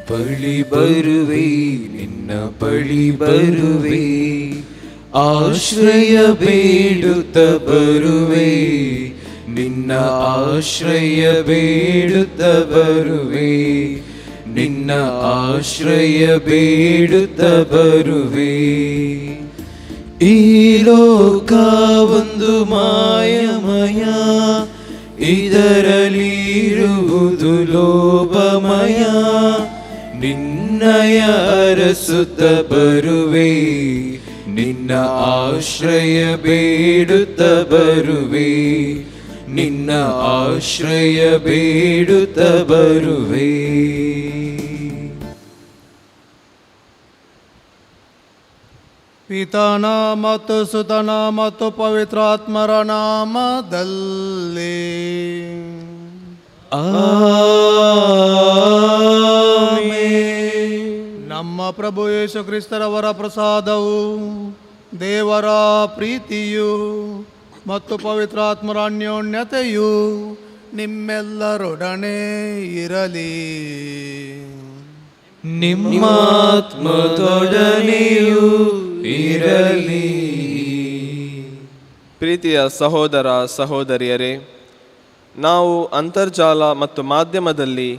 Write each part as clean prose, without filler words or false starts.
ಬಳಿ ಬರುವೆ, ನಿನ್ನ ಬಳಿ ಬರುವೆ, ಆಶ್ರಯ ಬೇಡುತ್ತ ಬರುವೆ, ನಿನ್ನ ಆಶ್ರಯ ಬೇಡುತ್ತ ಬರುವೆ, ನಿನ್ನ ಆಶ್ರಯ ಬೇಡುತ್ತ ಬರುವೆ. ಈ ಲೋಕ ಒಂದು ಮಾಯಮಯ, ಇದರಲ್ಲಿ ಇರುವುದು ಲೋಭಮಯ, ನಿನ್ನಯ ಅರಸುತ್ತ ಬರುವೆ, ನಿನ್ನ ಆಶ್ರಯ ಬೇಡುತ್ತ ಬರುವೆ, ನಿನ್ನ ಆಶ್ರಯ ಬೇಡುತ್ತ ಬರುವೆ. ಪಿತನ ಮತ್ತು ಸುತನ ಮತ್ತು ಪವಿತ್ರಾತ್ಮರ ನಾಮದಲ್ಲಿ ನಮ್ಮ ಪ್ರಭು ಯೇಸು ಕ್ರಿಸ್ತರವರ ಪ್ರಸಾದವು, ದೇವರ ಪ್ರೀತಿಯು ಮತ್ತು ಪವಿತ್ರಾತ್ಮರ ಅನ್ಯೋನ್ಯತೆಯು ನಿಮ್ಮೆಲ್ಲರೊಡನೆ ಇರಲಿ. ನಿಮ್ಮಾತ್ಮದೊಡನೆಯೂ ಇರಲಿ. ಪ್ರೀತಿಯ ಸಹೋದರ ಸಹೋದರಿಯರೇ, ನಾವು ಅಂತರ್ಜಾಲ ಮತ್ತು ಮಾಧ್ಯಮದಲ್ಲಿ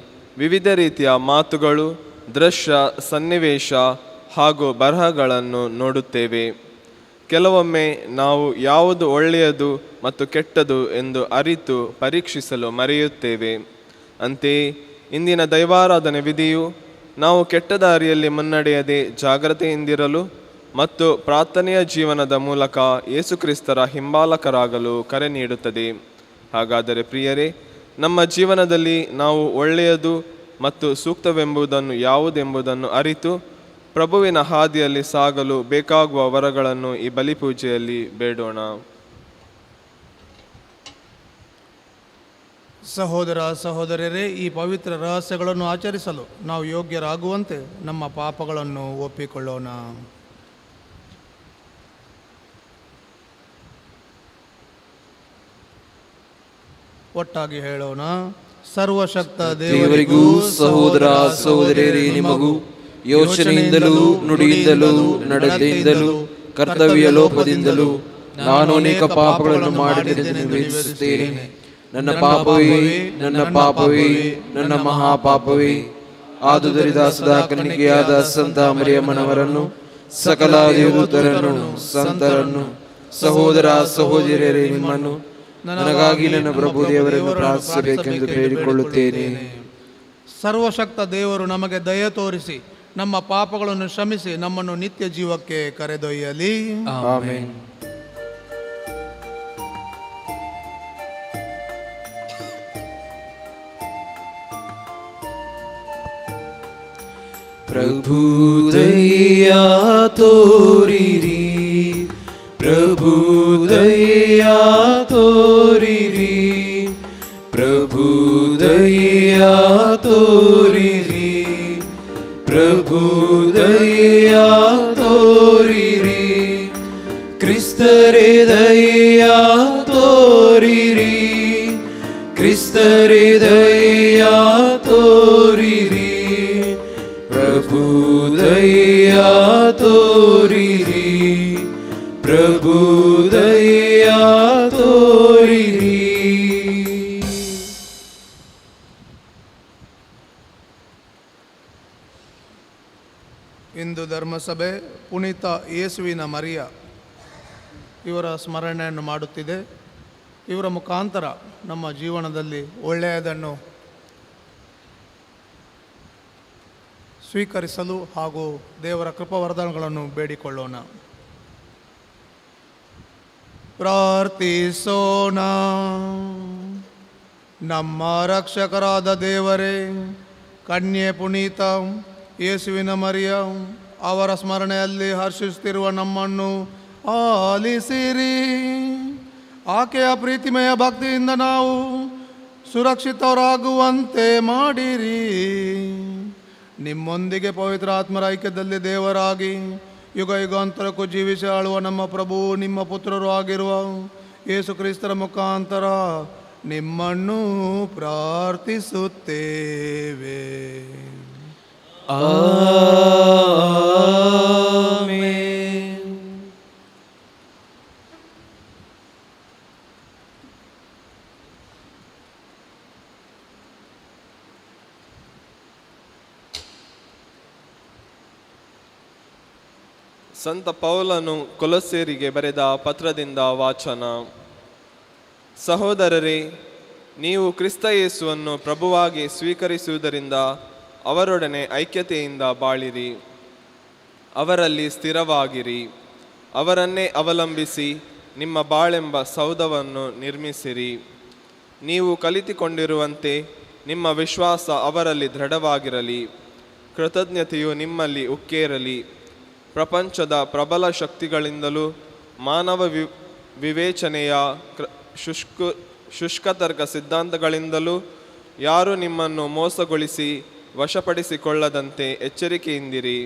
ವಿವಿಧ ರೀತಿಯ ಮಾತುಗಳು, ದೃಶ್ಯ, ಸನ್ನಿವೇಶ ಹಾಗೂ ಬರಹಗಳನ್ನು ನೋಡುತ್ತೇವೆ. ಕೆಲವೊಮ್ಮೆ ನಾವು ಯಾವುದು ಒಳ್ಳೆಯದು ಮತ್ತು ಕೆಟ್ಟದು ಎಂದು ಅರಿತು ಪರೀಕ್ಷಿಸಲು ಮರೆಯುತ್ತೇವೆ. ಅಂತೆಯೇ ಇಂದಿನ ದೈವಾರಾಧನೆ ವಿಧಿಯು ನಾವು ಕೆಟ್ಟ ದಾರಿಯಲ್ಲಿ ಮುನ್ನಡೆಯದೆ ಜಾಗ್ರತೆಯಿಂದಿರಲು ಮತ್ತು ಪ್ರಾರ್ಥನೆಯ ಜೀವನದ ಮೂಲಕ ಯೇಸುಕ್ರಿಸ್ತರ ಹಿಂಬಾಲಕರಾಗಲು ಕರೆ ನೀಡುತ್ತದೆ. ಹಾಗಾದರೆ ಪ್ರಿಯರೇ, ನಮ್ಮ ಜೀವನದಲ್ಲಿ ನಾವು ಒಳ್ಳೆಯದು ಮತ್ತು ಸೂಕ್ತವೆಂಬುದನ್ನು ಯಾವುದೆಂಬುದನ್ನು ಅರಿತು ಪ್ರಭುವಿನ ಹಾದಿಯಲ್ಲಿ ಸಾಗಲು ಬೇಕಾಗುವ ವರಗಳನ್ನು ಈ ಬಲಿಪೂಜೆಯಲ್ಲಿ ಬೇಡೋಣ. ಸಹೋದರ ಸಹೋದರರೇ, ಈ ಪವಿತ್ರ ರಹಸ್ಯಗಳನ್ನು ಆಚರಿಸಲು ನಾವು ಯೋಗ್ಯರಾಗುವಂತೆ ನಮ್ಮ ಪಾಪಗಳನ್ನು ಒಪ್ಪಿಕೊಳ್ಳೋಣ. ಒಟ್ಟಾಗಿ ಹೇಳೋಣ. ಸರ್ವಶಕ್ತ ದೇವರಿಗೂ ಸಹೋದರ ಸಹೋದರಿಯರೇ ನಿಮಗೂ ಯೋಚನೆಯಿಂದಲೂ ನುಡಿಯಿಂದಲೂ ನಡತೆಯಿಂದಲೂ ಕರ್ತವ್ಯ ಲೋಪದಿಂದಲೂ ನಾನು ಅನೇಕ ಪಾಪಗಳನ್ನು ಮಾಡಿದ್ದೇನೆ ವಿವೇಚಿಸುತ್ತೇನೆ. ನನ್ನ ಪಾಪವೇ, ನನ್ನ ಪಾಪವೇ, ನನ್ನ ಮಹಾಪಾಪವೇ. ಆದುದರಿಂದ ಸದಾ ಕನ್ನಿಕೆಯಾದ ಸಂತ ಮರಿಯಮ್ಮನವರನ್ನು, ಸಕಲ ದೇವದೂತರನ್ನು, ಸಂತರನ್ನು, ಸಹೋದರ ಸಹೋದರಿಯರೇ ನಿಮ್ಮನ್ನು ನನಗಾಗಿ ನನ್ನ ಪ್ರಭು ದೇವರನ್ನು ಪ್ರಾರ್ಥಿಸಬೇಕೆಂದು ಬೇಡಿಕೊಳ್ಳುತ್ತೇನೆ. ಸರ್ವಶಕ್ತ ದೇವರು ನಮಗೆ ದಯ ತೋರಿಸಿ ನಮ್ಮ ಪಾಪಗಳನ್ನು ಕ್ಷಮಿಸಿ ನಮ್ಮನ್ನು ನಿತ್ಯ ಜೀವಕ್ಕೆ ಕರೆದೊಯ್ಯಲಿ. ಆಮೆನ್. ಪ್ರಭು ದಯಾ ತೋರಿರಿ, ಪ್ರಭು ದಯಾ ತೋರಿರಿ, ಪ್ರಭು ದಯಾ ತೋರಿರಿ, ಪ್ರಭು ದಯಾ ತೋರಿರಿ, ಕ್ರಿಸ್ತರೇ ದಯಾ ತೋರಿರಿ, ಕ್ರಿಸ್ತರೇ ದಯಾ ತೋರಿರಿ, ಪ್ರಭು ದಯಾ ತೋರಿರಿ, ಪ್ರಭು ದಯಾ ತೋರಿರಿ. ಇಂದು ಧರ್ಮಸಭೆ ಪುನೀತ ಯೇಸುವಿನ ಮರಿಯ ಇವರ ಸ್ಮರಣೆಯನ್ನು ಮಾಡುತ್ತಿದೆ. ಇವರ ಮುಖಾಂತರ ನಮ್ಮ ಜೀವನದಲ್ಲಿ ಒಳ್ಳೆಯದನ್ನು ಸ್ವೀಕರಿಸಲು ಹಾಗೂ ದೇವರ ಕೃಪಾವರದಾನಗಳನ್ನು ಬೇಡಿಕೊಳ್ಳೋಣ. ಪ್ರಾರ್ಥಿಸೋಣ. ನಮ್ಮ ರಕ್ಷಕರಾದ ದೇವರೇ, ಕನ್ಯೆ ಪುನೀತ ಯೇಸುವಿನ ಮರಿಯ ಅವರ ಸ್ಮರಣೆಯಲ್ಲಿ ಹರ್ಷಿಸುತ್ತಿರುವ ನಮ್ಮನ್ನು ಆಲಿಸಿರಿ. ಆಕೆಯ ಪ್ರೀತಿಮಯ ಭಕ್ತಿಯಿಂದ ನಾವು ಸುರಕ್ಷಿತರಾಗುವಂತೆ ಮಾಡಿರಿ. ನಿಮ್ಮೊಂದಿಗೆ ಪವಿತ್ರ ಆತ್ಮರ ಐಕ್ಯದಲ್ಲಿ ದೇವರಾಗಿ ಯುಗ ಯುಗಾಂತರಕ್ಕೂ ಜೀವಿಸಿ ಆಳುವ ನಮ್ಮ ಪ್ರಭು ನಿಮ್ಮ ಪುತ್ರರು ಆಗಿರುವ ಯೇಸು ಕ್ರಿಸ್ತರ ಮುಖಾಂತರ ನಿಮ್ಮನ್ನು ಪ್ರಾರ್ಥಿಸುತ್ತೇವೆ. ಆಮೆನ್. ಸಂತ ಪೌಲನು ಕೊಲೊಸ್ಸೇರಿಗೆ ಬರೆದ ಪತ್ರದಿಂದ ವಾಚನ. ಸಹೋದರರೇ, ನೀವು ಕ್ರಿಸ್ತ ಯೇಸುವನ್ನು ಪ್ರಭುವಾಗಿ ಸ್ವೀಕರಿಸುವುದರಿಂದ ಅವರೊಡನೆ ಐಕ್ಯತೆಯಿಂದ ಬಾಳಿರಿ, ಅವರಲ್ಲಿ ಸ್ಥಿರವಾಗಿರಿ, ಅವರನ್ನೇ ಅವಲಂಬಿಸಿ ನಿಮ್ಮ ಬಾಳೆಂಬ ಸೌಧವನ್ನು ನಿರ್ಮಿಸಿರಿ. ನೀವು ಕಲಿತುಕೊಂಡಿರುವಂತೆ ನಿಮ್ಮ ವಿಶ್ವಾಸ ಅವರಲ್ಲಿ ದೃಢವಾಗಿರಲಿ. ಕೃತಜ್ಞತೆಯು ನಿಮ್ಮಲ್ಲಿ ಉಕ್ಕೇರಲಿ. ಪ್ರಪಂಚದ ಪ್ರಬಲ ಶಕ್ತಿಗಳಿಂದಲೂ ಮಾನವ ವಿವೇಚನೆಯ ಶುಷ್ಕತರ್ಕ ಸಿದ್ಧಾಂತಗಳಿಂದಲೂ ಯಾರೂ ನಿಮ್ಮನ್ನು ಮೋಸಗೊಳಿಸಿ ವಶಪಡಿಸಿಕೊಳ್ಳದಂತೆ ಎಚ್ಚರಿಕೆಯಿಂದಿರಿ.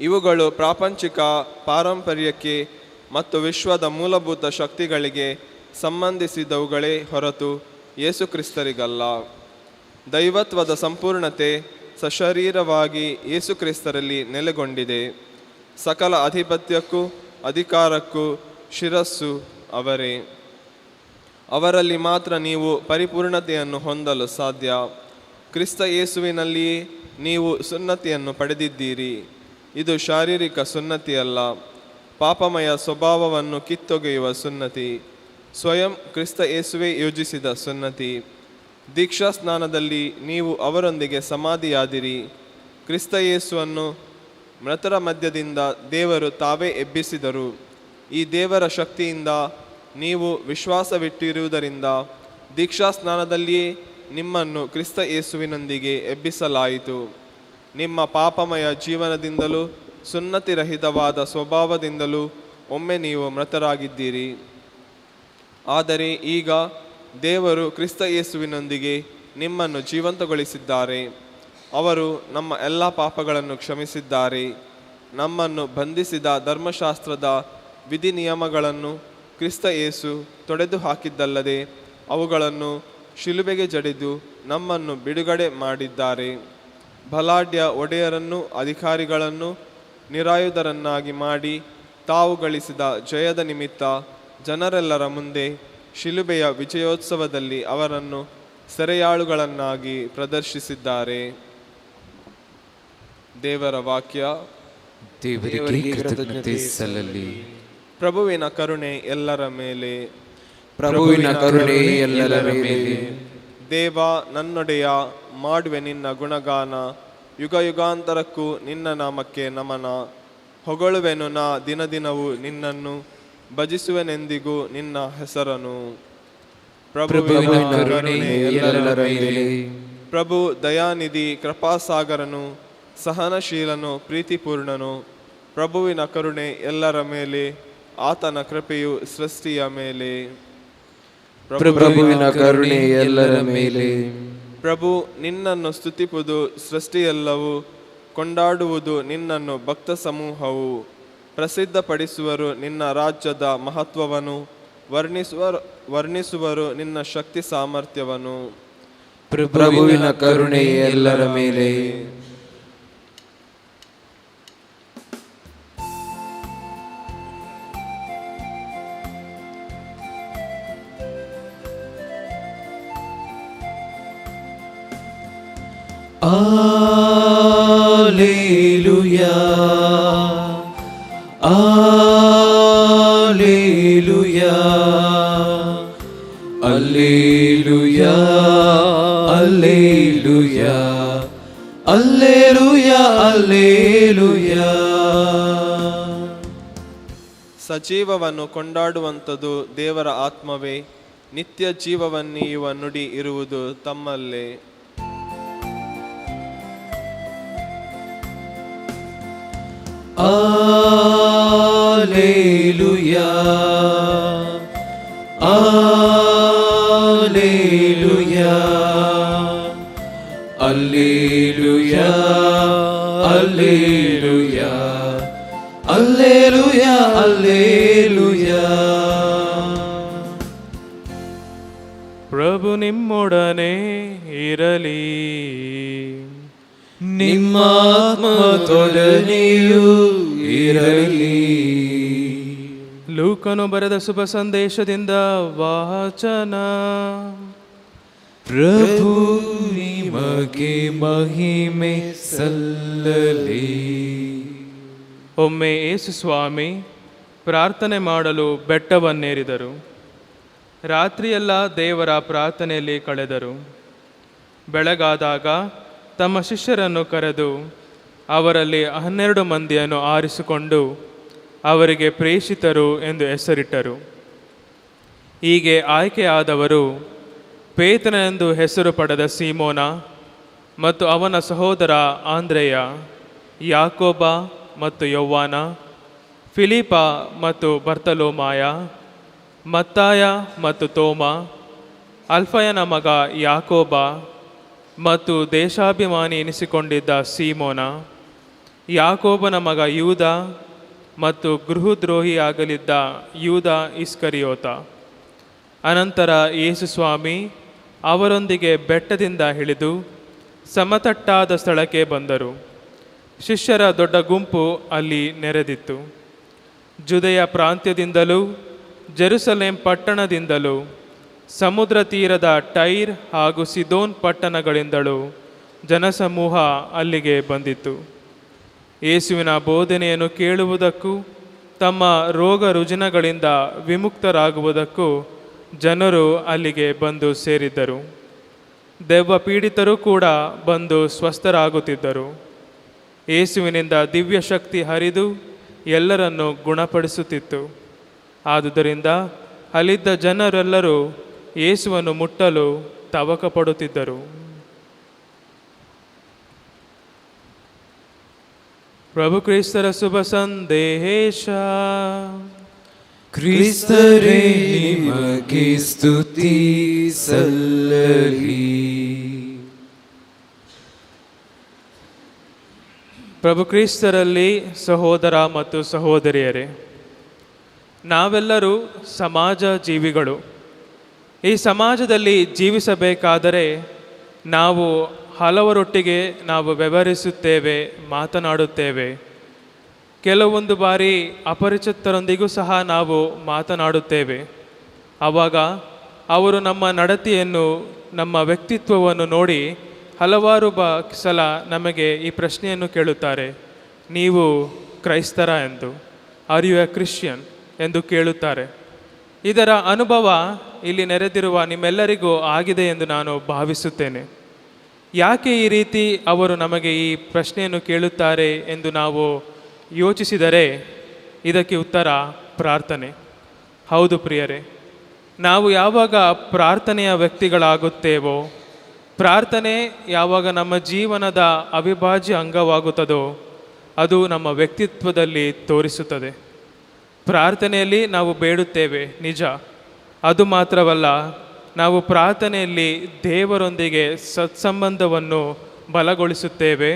ಇವುಗಳು ಪ್ರಾಪಂಚಿಕ ಪಾರಂಪರ್ಯಕ್ಕೆ ಮತ್ತು ವಿಶ್ವದ ಮೂಲಭೂತ ಶಕ್ತಿಗಳಿಗೆ ಸಂಬಂಧಿಸಿದವುಗಳೇ ಹೊರತು ಯೇಸುಕ್ರಿಸ್ತರಿಗಲ್ಲ. ದೈವತ್ವದ ಸಂಪೂರ್ಣತೆ ಸಶರೀರವಾಗಿ ಯೇಸುಕ್ರಿಸ್ತರಲ್ಲಿ ನೆಲೆಗೊಂಡಿದೆ. ಸಕಲ ಅಧಿಪತ್ಯಕ್ಕೂ ಅಧಿಕಾರಕ್ಕೂ ಶಿರಸ್ಸು ಅವರೇ. ಅವರಲ್ಲಿ ಮಾತ್ರ ನೀವು ಪರಿಪೂರ್ಣತೆಯನ್ನು ಹೊಂದಲು ಸಾಧ್ಯ. ಕ್ರಿಸ್ತ ಯೇಸುವಿನಲ್ಲಿಯೇ ನೀವು ಸುನ್ನತಿಯನ್ನು ಪಡೆದಿದ್ದೀರಿ. ಇದು ಶಾರೀರಿಕ ಸುನ್ನತಿಯಲ್ಲ, ಪಾಪಮಯ ಸ್ವಭಾವವನ್ನು ಕಿತ್ತೊಗೆಯುವ ಸುನ್ನತಿ, ಸ್ವಯಂ ಕ್ರಿಸ್ತ ಯೇಸುವೇ ಯೋಜಿಸಿದ ಸುನ್ನತಿ. ದೀಕ್ಷಾ ಸ್ನಾನದಲ್ಲಿ ನೀವು ಅವರೊಂದಿಗೆ ಸಮಾಧಿಯಾದಿರಿ. ಕ್ರಿಸ್ತ ಯೇಸುವನ್ನು ಮೃತರ ಮಧ್ಯದಿಂದ ದೇವರು ತಾವೇ ಎಬ್ಬಿಸಿದರು. ಈ ದೇವರ ಶಕ್ತಿಯಿಂದ ನೀವು ವಿಶ್ವಾಸವಿಟ್ಟಿರುವುದರಿಂದ ದೀಕ್ಷಾ ಸ್ನಾನದಲ್ಲಿಯೇ ನಿಮ್ಮನ್ನು ಕ್ರಿಸ್ತ ಯೇಸುವಿನೊಂದಿಗೆ ಎಬ್ಬಿಸಲಾಯಿತು. ನಿಮ್ಮ ಪಾಪಮಯ ಜೀವನದಿಂದಲೂ ಸುನ್ನತಿರಹಿತವಾದ ಸ್ವಭಾವದಿಂದಲೂ ಒಮ್ಮೆ ನೀವು ಮೃತರಾಗಿದ್ದೀರಿ. ಆದರೆ ಈಗ ದೇವರು ಕ್ರಿಸ್ತ ಯೇಸುವಿನೊಂದಿಗೆ ನಿಮ್ಮನ್ನು ಜೀವಂತಗೊಳಿಸಿದ್ದಾರೆ. ಅವರು ನಮ್ಮ ಎಲ್ಲ ಪಾಪಗಳನ್ನು ಕ್ಷಮಿಸಿದ್ದಾರೆ. ನಮ್ಮನ್ನು ಬಂಧಿಸಿದ ಧರ್ಮಶಾಸ್ತ್ರದ ವಿಧಿ ನಿಯಮಗಳನ್ನು ಕ್ರಿಸ್ತ ಯೇಸು ತೊಡೆದು ಹಾಕಿದ್ದಲ್ಲದೆ ಅವುಗಳನ್ನು ಶಿಲುಬೆಗೆ ಜಡಿದು ನಮ್ಮನ್ನು ಬಿಡುಗಡೆ ಮಾಡಿದ್ದಾರೆ. ಬಲಾಢ್ಯ ಒಡೆಯರನ್ನು ಅಧಿಕಾರಿಗಳನ್ನು ನಿರಾಯುಧರನ್ನಾಗಿ ಮಾಡಿ ತಾವು ಗಳಿಸಿದ ಜಯದ ನಿಮಿತ್ತ ಜನರೆಲ್ಲರ ಮುಂದೆ ಶಿಲುಬೆಯ ವಿಜಯೋತ್ಸವದಲ್ಲಿ ಅವರನ್ನು ಸೆರೆಯಾಳುಗಳನ್ನಾಗಿ ಪ್ರದರ್ಶಿಸಿದ್ದಾರೆ. ದೇವರ ವಾಕ್ಯ. ದೇವರಿಗೆ ಕೃತಜ್ಞತೆ ಸಲ್ಲಲಿ. ಪ್ರಭುವಿನ ಕರುಣೆ ಎಲ್ಲರ ಮೇಲೆ. ಪ್ರಭುವಿನ ಕರುಣೆ ಎಲ್ಲರ ಮೇಲೆ. ದೇವ ನನ್ನೊಡೆಯ, ಮಾಡುವೆ ನಿನ್ನ ಗುಣಗಾನ, ಯುಗ ಯುಗಾಂತರಕ್ಕೂ ನಿನ್ನ ನಾಮಕ್ಕೆ ನಮನ. ಹೊಗಳುವೆನು ನಾ ದಿನ ದಿನವೂ ನಿನ್ನನ್ನು, ಭಜಿಸುವೆನೆಂದಿಗೂ ನಿನ್ನ ಹೆಸರನು. ಪ್ರಭುವಿನ ಕರುಣೆ ಎಲ್ಲರ ಮೇಲೆ. ಪ್ರಭು ದಯಾನಿಧಿ, ಕೃಪಾಸಾಗರನು, ಸಹನಶೀಲನು, ಪ್ರೀತಿಪೂರ್ಣನು. ಪ್ರಭುವಿನ ಕರುಣೆ ಎಲ್ಲರ ಮೇಲೆ, ಆತನ ಕೃಪೆಯು ಸೃಷ್ಟಿಯ ಮೇಲೆ. ಪ್ರಭುವಿನ ಕರುಣೆ ಎಲ್ಲರ ಮೇಲೆ. ಪ್ರಭು ನಿನ್ನನ್ನು ಸ್ತುತಿಪುದು ಸೃಷ್ಟಿಯೆಲ್ಲವೂ, ಕೊಂಡಾಡುವುದು ನಿನ್ನನ್ನು ಭಕ್ತ ಸಮೂಹವು. ಪ್ರಸಿದ್ಧಪಡಿಸುವರು ನಿನ್ನ ರಾಜ್ಯದ ಮಹತ್ವವನ್ನು, ವರ್ಣಿಸುವರು ನಿನ್ನ ಶಕ್ತಿ ಸಾಮರ್ಥ್ಯವನ್ನು. ಪ್ರಭುವಿನ ಕರುಣೆ ಎಲ್ಲರ ಮೇಲೆ. Alleluia, Alleluia, Alleluia, Alleluia, Alleluia, Alleluia. ಸಜೀವವನ್ನು ಕೊಂಡಾಡುವಂಥದ್ದು ದೇವರ ಆತ್ಮವೇ, ನಿತ್ಯ ಜೀವವನ್ನೀಯುವ ನುಡಿ ಇರುವುದು ತಮ್ಮಲ್ಲೇ. Alleluia, Alleluia, Alleluia, Alleluia, Alleluia, Alleluia. ಪ್ರಭು ನಿಮ್ಮೊಡನೆ ಇರಲಿ. ನಿಮ್ಮ ಆತ್ಮದೊಡನೆಯೂ ಇರಲಿ. ಲೂಕನು ಬರೆದ ಶುಭ ಸಂದೇಶದಿಂದ ವಾಚನ. ಪ್ರಭು ನಿಮಗೆ ಮಹಿಮೆ ಸಲ್ಲಲಿ. ಒಮ್ಮೆ ಯೇಸು ಸ್ವಾಮಿ ಪ್ರಾರ್ಥನೆ ಮಾಡಲು ಬೆಟ್ಟವನ್ನೇರಿದರು. ರಾತ್ರಿಯೆಲ್ಲ ದೇವರ ಪ್ರಾರ್ಥನೆಯಲ್ಲಿ ಕಳೆದರು. ಬೆಳಗಾದಾಗ ತಮ್ಮ ಶಿಷ್ಯರನ್ನು ಕರೆದು ಅವರಲ್ಲಿ 12 ಮಂದಿಯನ್ನು ಆರಿಸಿಕೊಂಡು ಅವರಿಗೆ ಪ್ರೇಷಿತರು ಎಂದು ಹೆಸರಿಟ್ಟರು. ಹೀಗೆ ಆಯ್ಕೆಯಾದವರು ಪೇತ್ರನೆಂದು ಹೆಸರು ಪಡೆದ ಸೀಮೋನ ಮತ್ತು ಅವನ ಸಹೋದರ ಆಂದ್ರೆಯ, ಯಾಕೋಬ ಮತ್ತು ಯೌವಾನ, ಫಿಲಿಪ ಮತ್ತು ಬರ್ತಲೋಮಾಯ, ಮತ್ತಾಯ ಮತ್ತು ತೋಮ, ಅಲ್ಫಯನ ಮಗ ಯಾಕೋಬ ಮತ್ತು ದೇಶಾಭಿಮಾನಿ ಎನಿಸಿಕೊಂಡಿದ್ದ ಸೀಮೋನ, ಯಾಕೋಬನ ಮಗ ಯೂದ ಮತ್ತು ಗೃಹದ್ರೋಹಿಯಾಗಲಿದ್ದ ಯೂದ ಇಸ್ಕರಿಯೋತ. ಅನಂತರ ಯೇಸು ಸ್ವಾಮಿ ಅವರೊಂದಿಗೆ ಬೆಟ್ಟದಿಂದ ಇಳಿದು ಸಮತಟ್ಟಾದ ಸ್ಥಳಕ್ಕೆ ಬಂದರು. ಶಿಷ್ಯರ ದೊಡ್ಡ ಗುಂಪು ಅಲ್ಲಿ ನೆರೆದಿತ್ತು. ಜುದೆಯ ಪ್ರಾಂತ್ಯದಿಂದಲೂ ಜೆರುಸಲೇಂ ಪಟ್ಟಣದಿಂದಲೂ ಸಮುದ್ರ ತೀರದ ಟೈರ್ ಹಾಗೂ ಸಿದೋನ್ ಪಟ್ಟಣಗಳಿಂದಲೂ ಜನಸಮೂಹ ಅಲ್ಲಿಗೆ ಬಂದಿತ್ತು. ಯೇಸುವಿನ ಬೋಧನೆಯನ್ನು ಕೇಳುವುದಕ್ಕೂ ತಮ್ಮ ರೋಗ ರುಜಿನಗಳಿಂದ ವಿಮುಕ್ತರಾಗುವುದಕ್ಕೂ ಜನರು ಅಲ್ಲಿಗೆ ಬಂದು ಸೇರಿದ್ದರು. ದೆವ್ವ ಪೀಡಿತರು ಕೂಡ ಬಂದು ಸ್ವಸ್ಥರಾಗುತ್ತಿದ್ದರು. ಯೇಸುವಿನಿಂದ ದಿವ್ಯ ಶಕ್ತಿ ಹರಿದು ಎಲ್ಲರನ್ನು ಗುಣಪಡಿಸುತ್ತಿತ್ತು. ಆದುದರಿಂದ ಅಲ್ಲಿದ್ದ ಜನರೆಲ್ಲರೂ ಯೇಸುವನ್ನು ಮುಟ್ಟಲು ತವಕ ಪಡುತ್ತಿದ್ದರು. ಪ್ರಭು ಕ್ರಿಸ್ತರ ಶುಭ ಸಂದೇಶ. ಕ್ರಿಸ್ತರೇ ನಿಮಗೆ ಸ್ತುತಿ ಸಲ್ಲಲಿ. ಪ್ರಭು ಕ್ರಿಸ್ತರಲ್ಲಿ ಸಹೋದರ ಮತ್ತು ಸಹೋದರಿಯರೇ, ನಾವೆಲ್ಲರೂ ಸಮಾಜ ಜೀವಿಗಳು. ಈ ಸಮಾಜದಲ್ಲಿ ಜೀವಿಸಬೇಕಾದರೆ ನಾವು ಹಲವರೊಟ್ಟಿಗೆ ನಾವು ವ್ಯವಹರಿಸುತ್ತೇವೆ, ಮಾತನಾಡುತ್ತೇವೆ. ಕೆಲವೊಂದು ಬಾರಿ ಅಪರಿಚಿತರೊಂದಿಗೂ ಸಹ ನಾವು ಮಾತನಾಡುತ್ತೇವೆ. ಆವಾಗ ಅವರು ನಮ್ಮ ನಡತೆಯನ್ನು, ನಮ್ಮ ವ್ಯಕ್ತಿತ್ವವನ್ನು ನೋಡಿ ಹಲವಾರು ಸಲ ನಮಗೆ ಈ ಪ್ರಶ್ನೆಯನ್ನು ಕೇಳುತ್ತಾರೆ, ನೀವು ಕ್ರೈಸ್ತರ ಎಂದು, ಆರ್ ಯು ಎ ಕ್ರಿಶ್ಚಿಯನ್ ಎಂದು ಕೇಳುತ್ತಾರೆ. ಇದರ ಅನುಭವ ಇಲ್ಲಿ ನೆರೆದಿರುವ ನಿಮ್ಮೆಲ್ಲರಿಗೂ ಆಗಿದೆ ಎಂದು ನಾನು ಭಾವಿಸುತ್ತೇನೆ. ಯಾಕೆ ಈ ರೀತಿ ಅವರು ನಮಗೆ ಈ ಪ್ರಶ್ನೆಯನ್ನು ಕೇಳುತ್ತಾರೆ ಎಂದು ನಾವು ಯೋಚಿಸಿದರೆ ಇದಕ್ಕೆ ಉತ್ತರ ಪ್ರಾರ್ಥನೆ. ಹೌದು ಪ್ರಿಯರೇ, ನಾವು ಯಾವಾಗ ಪ್ರಾರ್ಥನೆಯ ವ್ಯಕ್ತಿಗಳಾಗುತ್ತೇವೋ, ಪ್ರಾರ್ಥನೆ ಯಾವಾಗ ನಮ್ಮ ಜೀವನದ ಅವಿಭಾಜ್ಯ ಅಂಗವಾಗುತ್ತದೋ ಅದು ನಮ್ಮ ವ್ಯಕ್ತಿತ್ವದಲ್ಲಿ ತೋರಿಸುತ್ತದೆ. ಪ್ರಾರ್ಥನೆಯಲ್ಲಿ ನಾವು ಬೇಡುತ್ತೇವೆ ನಿಜ, ಅದು ಮಾತ್ರವಲ್ಲ, ನಾವು ಪ್ರಾರ್ಥನೆಯಲ್ಲಿ ದೇವರೊಂದಿಗೆ ಸತ್ಸಂಬಂಧವನ್ನು ಬಲಗೊಳಿಸುತ್ತೇವೆ.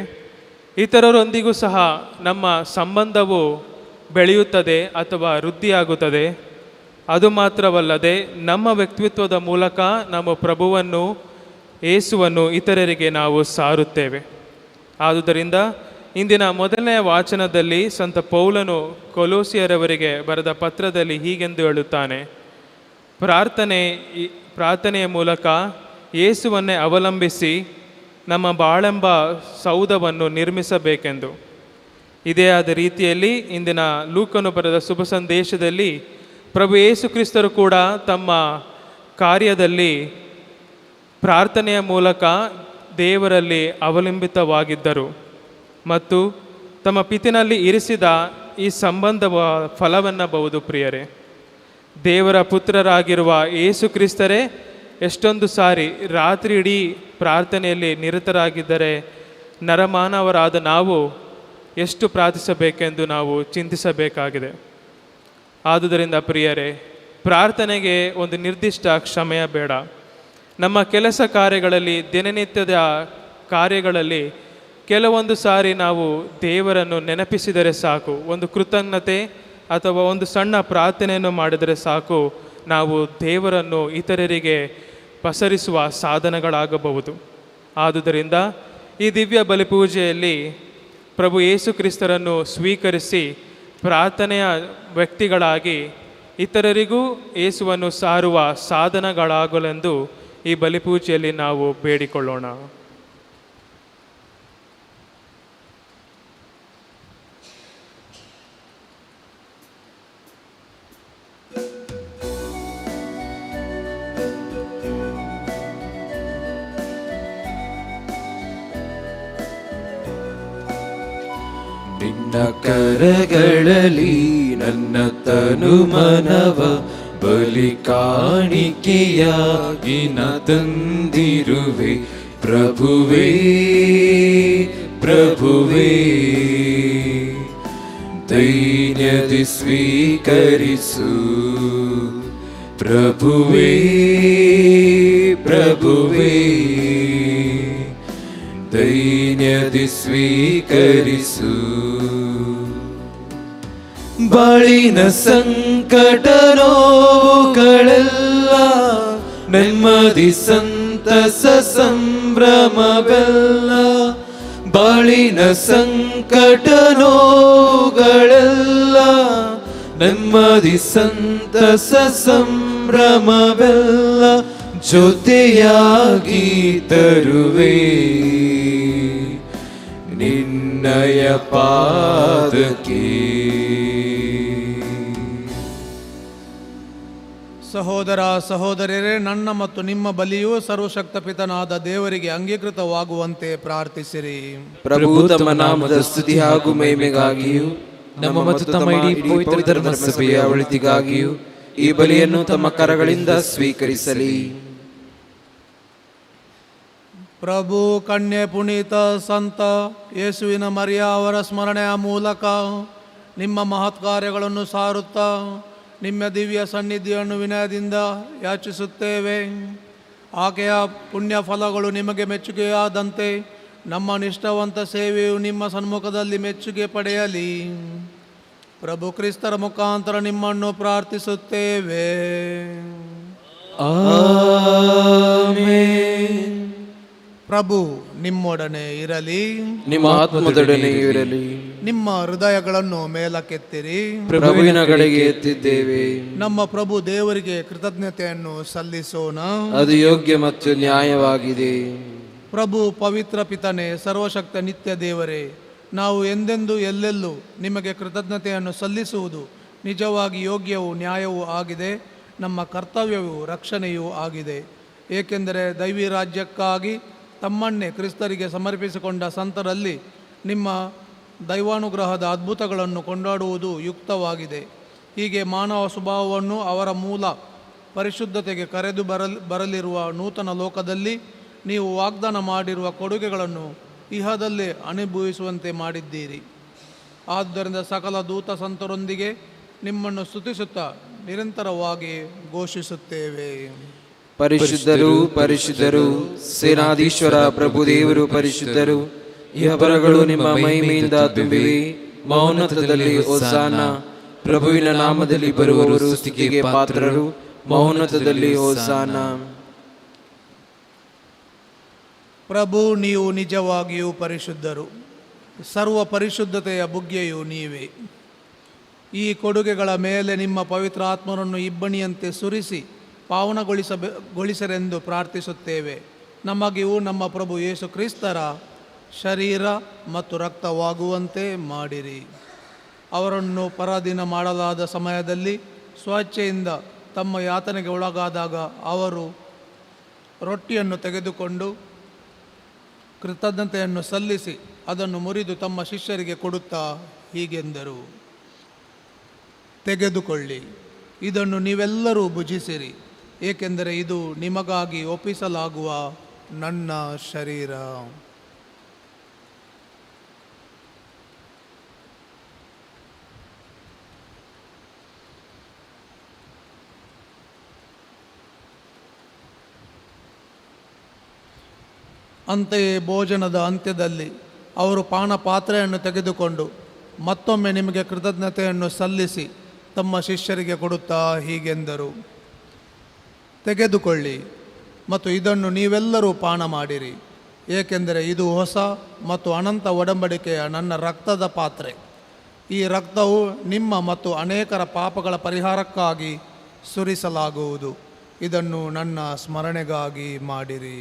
ಇತರರೊಂದಿಗೂ ಸಹ ನಮ್ಮ ಸಂಬಂಧವು ಬೆಳೆಯುತ್ತದೆ ಅಥವಾ ವೃದ್ಧಿಯಾಗುತ್ತದೆ. ಅದು ಮಾತ್ರವಲ್ಲದೆ ನಮ್ಮ ವ್ಯಕ್ತಿತ್ವದ ಮೂಲಕ ನಮ್ಮ ಪ್ರಭುವನ್ನು, ಯೇಸುವನ್ನು ಇತರರಿಗೆ ನಾವು ಸಾರುತ್ತೇವೆ. ಆದುದರಿಂದ ಇಂದಿನ ಮೊದಲನೆಯ ವಾಚನದಲ್ಲಿ ಸಂತ ಪೌಲನು ಕೊಲೋಸಿಯರವರಿಗೆ ಬರೆದ ಪತ್ರದಲ್ಲಿ ಹೀಗೆಂದು ಹೇಳುತ್ತಾನೆ, ಪ್ರಾರ್ಥನೆಯ ಮೂಲಕ ಯೇಸುವನ್ನೇ ಅವಲಂಬಿಸಿ ನಮ್ಮ ಬಾಳೆಂಬ ಸೌಧವನ್ನು ನಿರ್ಮಿಸಬೇಕೆಂದು. ಇದೇ ಆದ ರೀತಿಯಲ್ಲಿ ಇಂದಿನ ಲೂಕನು ಬರೆದ ಶುಭ ಸಂದೇಶದಲ್ಲಿ ಪ್ರಭು ಯೇಸು ಕ್ರಿಸ್ತರು ಕೂಡ ತಮ್ಮ ಕಾರ್ಯದಲ್ಲಿ ಪ್ರಾರ್ಥನೆಯ ಮೂಲಕ ದೇವರಲ್ಲಿ ಅವಲಂಬಿತವಾಗಿದ್ದರು ಮತ್ತು ತಮ್ಮ ಪಿತಿನಲ್ಲಿ ಇರಿಸಿದ ಈ ಸಂಬಂಧವ ಫಲವೆನ್ನಬಹುದು. ಪ್ರಿಯರೇ, ದೇವರ ಪುತ್ರರಾಗಿರುವ ಯೇಸು ಕ್ರಿಸ್ತರೇ ಎಷ್ಟೊಂದು ಸಾರಿ ರಾತ್ರಿ ಇಡೀ ಪ್ರಾರ್ಥನೆಯಲ್ಲಿ ನಿರತರಾಗಿದ್ದರೆ ನರಮಾನವರಾದ ನಾವು ಎಷ್ಟು ಪ್ರಾರ್ಥಿಸಬೇಕೆಂದು ನಾವು ಚಿಂತಿಸಬೇಕಾಗಿದೆ. ಆದುದರಿಂದ ಪ್ರಿಯರೇ, ಪ್ರಾರ್ಥನೆಗೆ ಒಂದು ನಿರ್ದಿಷ್ಟ ಸಮಯ ಬೇಡ. ನಮ್ಮ ಕೆಲಸ ಕಾರ್ಯಗಳಲ್ಲಿ, ದಿನನಿತ್ಯದ ಕಾರ್ಯಗಳಲ್ಲಿ ಕೆಲವೊಂದು ಸಾರಿ ನಾವು ದೇವರನ್ನು ನೆನಪಿಸಿದರೆ ಸಾಕು, ಒಂದು ಕೃತಜ್ಞತೆ ಅಥವಾ ಒಂದು ಸಣ್ಣ ಪ್ರಾರ್ಥನೆಯನ್ನು ಮಾಡಿದರೆ ಸಾಕು, ನಾವು ದೇವರನ್ನು ಇತರರಿಗೆ ಪಸರಿಸುವ ಸಾಧನಗಳಾಗಬಹುದು. ಆದುದರಿಂದ ಈ ದಿವ್ಯ ಬಲಿಪೂಜೆಯಲ್ಲಿ ಪ್ರಭು ಯೇಸು ಕ್ರಿಸ್ತರನ್ನು ಸ್ವೀಕರಿಸಿ ಪ್ರಾರ್ಥನೆಯ ವ್ಯಕ್ತಿಗಳಾಗಿ ಇತರರಿಗೂ ಯೇಸುವನ್ನು ಸಾರುವ ಸಾಧನಗಳಾಗಲೆಂದು ಈ ಬಲಿಪೂಜೆಯಲ್ಲಿ ನಾವು ಬೇಡಿಕೊಳ್ಳೋಣ. ನಿನ್ನ ಕರಗಳಲ್ಲಿ ನನ್ನ ತನು ಮನವ ಬಲಿ ಕಾಣಿಕೆಯಾಗಿ ನ ತಂದಿರುವೆ ಪ್ರಭುವೇ ಪ್ರಭುವೇ. ದೈನ್ಯದಿ ಸ್ವೀಕರಿಸು ಪ್ರಭುವೇ ಪ್ರಭುವೇ. ದೈನ್ಯದಿ ಸ್ವೀಕರಿಸು. ಬಾಳಿನ ಸಂಕಟ ನೋವುಗಳೆಲ್ಲ ನೆಮ್ಮದಿ ಸಂತಸ ಸಂಭ್ರಮವೆಲ್ಲ. ಬಾಳಿನ ಸಂಕಟ ನೋವುಗಳೆಲ್ಲ ನೆಮ್ಮದಿ ಸಂತಸ ಸಂಭ್ರಮವೆಲ್ಲ ಜೊತೆಯಾಗಿ ತರುವೆ ನಿನ್ನಯ ಪಾದಕ್ಕೆ. ಸಹೋದರ ಸಹೋದರಿಯರೇ, ನನ್ನ ಮತ್ತು ನಿಮ್ಮ ಬಲಿಯು ಸರ್ವಶಕ್ತ ಪಿತನಾದ ದೇವರಿಗೆ ಅಂಗೀಕೃತವಾಗುವಂತೆ ಪ್ರಾರ್ಥಿಸಿರಿ. ಪ್ರಭು ತಮ್ಮ ನಾಮದ ಸ್ತುತಿ ಹಾಗೂ ಮಹಿಮೆಗಾಗಿಯೂ ನಮ್ಮ ಮತ್ತು ತಮ್ಮ ಇಡೀ ಪವಿತ್ರ ಧರ್ಮಸಭೆಯ ಒಳಿತಿಗಾಗಿಯೂ ಈ ಬಲಿಯನ್ನು ತಮ್ಮ ಕರಗಳಿಂದ ಸ್ವೀಕರಿಸಲಿ. ಪ್ರಭು ಕನ್ಯೆ ಪುನೀತ ಸಂತ ಯೇಸುವಿನ ಮರಿಯ ಅವರ ಸ್ಮರಣೆಯ ಮೂಲಕ ನಿಮ್ಮ ಮಹತ್ ಕಾರ್ಯಗಳನ್ನು ಸಾರುತ್ತಾ ನಿಮ್ಮ ದಿವ್ಯ ಸನ್ನಿಧಿಯನ್ನು ವಿನಯದಿಂದ ಯಾಚಿಸುತ್ತೇವೆ. ಆಕೆಯ ಪುಣ್ಯ ಫಲಗಳು ನಿಮಗೆ ಮೆಚ್ಚುಗೆಯಾದಂತೆ ನಮ್ಮ ನಿಷ್ಠಾವಂತ ಸೇವೆಯು ನಿಮ್ಮ ಸನ್ಮುಖದಲ್ಲಿ ಮೆಚ್ಚುಗೆ ಪಡೆಯಲಿ. ಪ್ರಭು ಕ್ರಿಸ್ತರ ಮುಖಾಂತರ ನಿಮ್ಮನ್ನು ಪ್ರಾರ್ಥಿಸುತ್ತೇವೆ. ಆಮೆನ್. ಪ್ರಭು ನಿಮ್ಮೊಡನೆ ಇರಲಿ, ನಿಮ್ಮ ಆತ್ಮದೊಡನೆ ಇರಲಿ. ನಿಮ್ಮ ಹೃದಯಗಳನ್ನು ಮೇಲಕ್ಕೆತ್ತಿರಿ. ಪ್ರಭುವಿನ ಕಡೆಗೆ ಎತ್ತಿದ್ದೇವೆ. ನಮ್ಮ ಪ್ರಭು ದೇವರಿಗೆ ಕೃತಜ್ಞತೆಯನ್ನು ಸಲ್ಲಿಸೋಣ. ಅದು ಯೋಗ್ಯ ಮತ್ತು ನ್ಯಾಯವಾಗಿದೆ. ಪ್ರಭು ಪವಿತ್ರ ಪಿತನೇ, ಸರ್ವಶಕ್ತ ನಿತ್ಯ ದೇವರೇ, ನಾವು ಎಂದೆಂದೂ ಎಲ್ಲೆಲ್ಲೂ ನಿಮಗೆ ಕೃತಜ್ಞತೆಯನ್ನು ಸಲ್ಲಿಸುವುದು ನಿಜವಾಗಿ ಯೋಗ್ಯವೂ ನ್ಯಾಯವೂ ಆಗಿದೆ. ನಮ್ಮ ಕರ್ತವ್ಯವೂ ರಕ್ಷಣೆಯೂ ಆಗಿದೆ. ಏಕೆಂದರೆ ದೈವಿ ರಾಜ್ಯಕ್ಕಾಗಿ ತಮ್ಮನ್ನೇ ಕ್ರಿಸ್ತರಿಗೆ ಸಮರ್ಪಿಸಿಕೊಂಡ ಸಂತರಲ್ಲಿ ನಿಮ್ಮ ದೈವಾನುಗ್ರಹದ ಅದ್ಭುತಗಳನ್ನು ಕೊಂಡಾಡುವುದು ಯುಕ್ತವಾಗಿದೆ. ಹೀಗೆ ಮಾನವ ಸ್ವಭಾವವನ್ನು ಅವರ ಮೂಲ ಪರಿಶುದ್ಧತೆಗೆ ಕರೆದು ಬರಲಿರುವ ನೂತನ ಲೋಕದಲ್ಲಿ ನೀವು ವಾಗ್ದಾನ ಮಾಡಿರುವ ಕೊಡುಗೆಗಳನ್ನು ಇಹದಲ್ಲೇ ಅನುಭವಿಸುವಂತೆ ಮಾಡಿದ್ದೀರಿ. ಆದ್ದರಿಂದ ಸಕಲ ದೂತ ಸಂತರೊಂದಿಗೆ ನಿಮ್ಮನ್ನು ಸ್ತುತಿಸುತ್ತಾ ನಿರಂತರವಾಗಿ ಘೋಷಿಸುತ್ತೇವೆ. ಪರಿಶುದ್ಧರು ಪರಿಶುದ್ಧರು, ಸೇನಾಧೀಶ್ವರ ಪ್ರಭುದೇವರು ಪರಿಶುದ್ಧರು. ಇಹಬರಗಳು ನಿಮ್ಮ ಮಹಿಮೆಯಿಂದ ತುಂಬಿವೆ. ಮಹೋನ್ನತದಲ್ಲಿ ಹೋಸಾನ. ಪ್ರಭುವಿನ ನಾಮದಲ್ಲಿ ಬರುವವರು ಸ್ತುತಿಗೆ ಪಾತ್ರರು. ಮಹೋನ್ನತದಲ್ಲಿ ಹೋಸಾನ. ಪ್ರಭು, ನೀವು ನಿಜವಾಗಿಯೂ ಪರಿಶುದ್ಧರು. ಸರ್ವ ಪರಿಶುದ್ಧತೆಯ ಬುಗ್ಗೆಯು ನೀವೇ. ಈ ಕೊಡುಗೆಗಳ ಮೇಲೆ ನಿಮ್ಮ ಪವಿತ್ರ ಆತ್ಮರನ್ನು ಇಬ್ಬನಿಯಂತೆ ಸುರಿಸಿ ಪಾವನಗೊಳಿಸರೆಂದು ಪ್ರಾರ್ಥಿಸುತ್ತೇವೆ. ನಮಗಿವು ನಮ್ಮ ಪ್ರಭು ಯೇಸು ಕ್ರಿಸ್ತರ ಶರೀರ ಮತ್ತು ರಕ್ತವಾಗುವಂತೆ ಮಾಡಿರಿ. ಅವರನ್ನು ಪರಾಧೀನ ಮಾಡಲಾದ ಸಮಯದಲ್ಲಿ ಸ್ವೇಚ್ಛೆಯಿಂದ ತಮ್ಮ ಯಾತನೆಗೆ ಒಳಗಾದಾಗ ಅವರು ರೊಟ್ಟಿಯನ್ನು ತೆಗೆದುಕೊಂಡು ಕೃತಜ್ಞತೆಯನ್ನು ಸಲ್ಲಿಸಿ ಅದನ್ನು ಮುರಿದು ತಮ್ಮ ಶಿಷ್ಯರಿಗೆ ಕೊಡುತ್ತಾ ಹೀಗೆಂದರು: ತೆಗೆದುಕೊಳ್ಳಿ, ಇದನ್ನು ನೀವೆಲ್ಲರೂ ಭುಜಿಸಿರಿ, ಏಕೆಂದರೆ ಇದು ನಿಮಗಾಗಿ ಒಪ್ಪಿಸಲಾಗುವ ನನ್ನ ಶರೀರ. ಅಂತೆಯೇ ಭೋಜನದ ಅಂತ್ಯದಲ್ಲಿ ಅವರು ಪಾನಪಾತ್ರೆಯನ್ನು ತೆಗೆದುಕೊಂಡು ಮತ್ತೊಮ್ಮೆ ನಿಮಗೆ ಕೃತಜ್ಞತೆಯನ್ನು ಸಲ್ಲಿಸಿ ತಮ್ಮ ಶಿಷ್ಯರಿಗೆ ಕೊಡುತ್ತಾ ಹೀಗೆಂದರು: ತೆಗೆದುಕೊಳ್ಳಿ ಮತ್ತು ಇದನ್ನು ನೀವೆಲ್ಲರೂ ಪಾನ ಮಾಡಿರಿ, ಏಕೆಂದರೆ ಇದು ಹೊಸ ಮತ್ತು ಅನಂತ ಒಡಂಬಡಿಕೆಯ ನನ್ನ ರಕ್ತದ ಪಾತ್ರೆ. ಈ ರಕ್ತವು ನಿಮ್ಮ ಮತ್ತು ಅನೇಕರ ಪಾಪಗಳ ಪರಿಹಾರಕ್ಕಾಗಿ ಸುರಿಸಲಾಗುವುದು. ಇದನ್ನು ನನ್ನ ಸ್ಮರಣೆಗಾಗಿ ಮಾಡಿರಿ.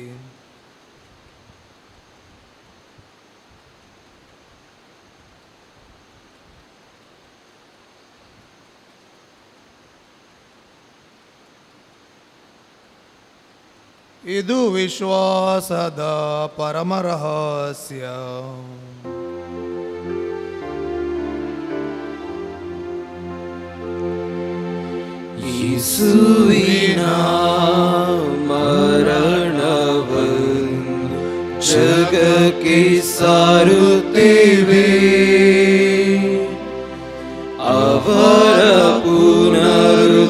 ಇದು ವಿಶ್ವಾಸದ ಪರಮರಹಸ್ಯ. ಯೇಸುವಿನ ಮರಣವನ್ನು ಜಗಕ್ಕೆ ಸಾರುತ್ತೇವೆ, ಅವರ ಪುನರುತ್ಥಾನವನ್ನು